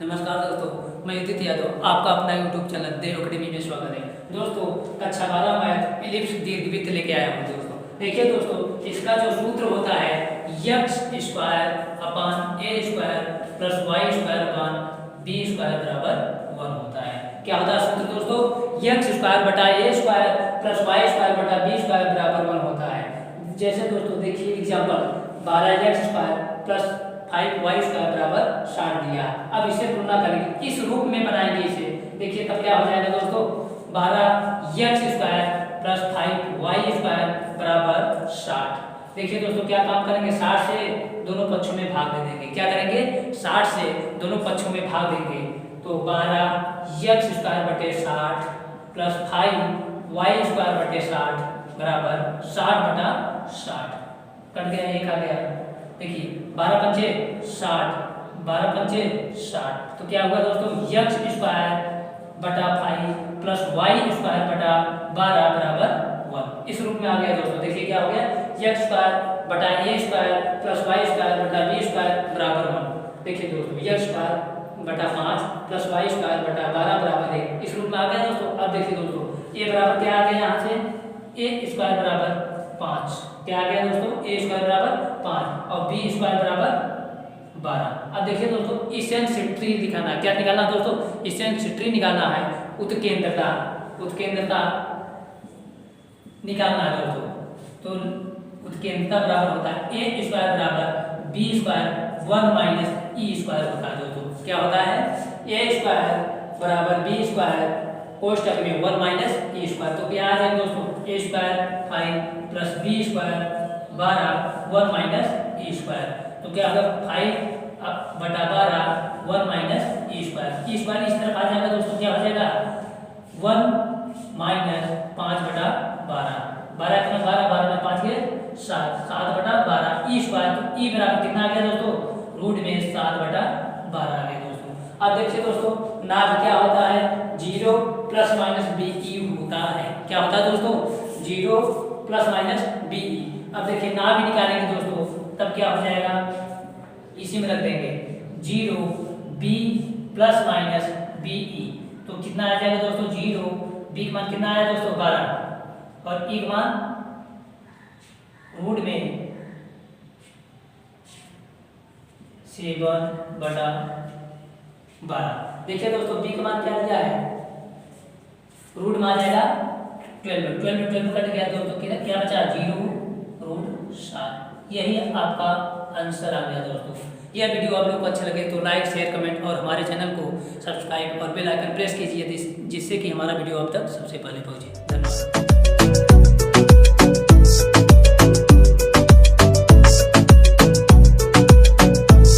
नमस्कार दोस्तों, मैं युधित यादव आपका अपना यूट्यूब चैनल देव अकेडमी में स्वागत है। दोस्तों कक्षा 12 मैथ एलिप्स दीर्घवृत्त लेके आया हूँ। दोस्तों देखिए दोस्तों, इसका जो सूत्र होता है x square upon a square plus y square upon b square बराबर 1 होता है। क्या होता है सूत्र दोस्तों? x स्क्वायर बटा a square plus y square बटा b स्क्वायर बराबर 1 होता है। जैसे दोस्तों देखिए example 12x square plus 5y square बराबर 60 दिया। अब इसे तुलना करेंगे, इस रूप में बनाएंगे इसे। देखिए तब क्या हो जाएगा दोस्तों, 12x square plus 5y square बराबर 60। देखिए दोस्तों क्या काम करेंगे, 60 से दोनों पक्षों में भाग दे देंगे। क्या करेंगे, 60 से दोनों पक्षों में भाग देंगे। तो 12x स्क्वायर बटे 60 प्लस 5y स्क्वायर बटे 60 बराबर 60 बटा 60। कट गया, एक आ गया। देखिए 12 पंचे 60, 12 पंचे 60। तो क्या हुआ दोस्तों, x स्क्वायर बटा 5 प्लस y स्क्वायर बटा 12 बराबर 1। इस रूप में आ गया दोस्तों। देखिए क्या हो गया, x स्क्वायर बटा a square plus y square बटा b स्क्वायर बराबर 1। देखिए दोस्तों x स्क्वायर बटा 5 प्लस y स्क्वायर बटा 12 बराबर 1। इस रूप में आ गया दोस्तों। अब देखिए दोस्तों a बराबर क्या आ गया, यहाँ से a स्क्वायर बराबर 5। क्या आ गया दोस्तों, a स्क्वायर बराबर 5 और b स्क्वायर बराबर 12। अब देखिए दोस्तों इसेंट्री दिखाना है। क्या निकालना है दोस्तों, इसेंट्री निकालना है। उत्केंद्रता निकालना है दोस्तों। तो उत्केंद्रता बराबर होता है a स्क्वायर बराबर b square 1 minus e square होता है दोस्तों। क्या होता है, a स्क्वायर बराबर b स्क्वायर कोष्टक में 1 माइनस e स्क्वायर। तो क्या आ जाएगा दोस्तों, a square 5 plus b square 12 1 minus e square. तो क्या होगा 5 बटा 12 1 minus e square. E square इस तरफ आ जाएगा दोस्तों। क्या हो जाएगा 1 माइनस 5 बटा 12, 12 में 12, 12 में 5 के 7, 7 बटा 12 ई स्क्वायर। तो ई बराबर कितना आ गया दोस्तों, रूट में 7 बटा 12 आ गया दोस्तों। अब देखिए दोस्तों नाभ क्या होता है, 0 प्लस माइनस बी ई होता है। क्या होता है दोस्तों, 0 प्लस माइनस बी ई। अब देखिए नाभ भी निकालेंगे दोस्तों, तब क्या हो जाएगा, इसी में रख देंगे 0 B plus minus B E. तो कितना आ जाएगा दोस्तों, 0 बी का मान कितना आया दोस्तों 12 और ई का मान रूट में 7 बटा 12। देखिए दोस्तों बी का मान क्या दिया है, रूट में आ जाएगा 12, 12 कट गया दोस्तों। क्या बचा 0 रूट 7। यही आपका आंसर आ गया दोस्तों। यह वीडियो आप लोग को अच्छा लगे तो लाइक शेयर कमेंट और हमारे चैनल को सब्सक्राइब और बेल आइकन प्रेस कीजिए, जिससे कि हमारा वीडियो आप तक सबसे पहले पहुंचे। धन्यवाद।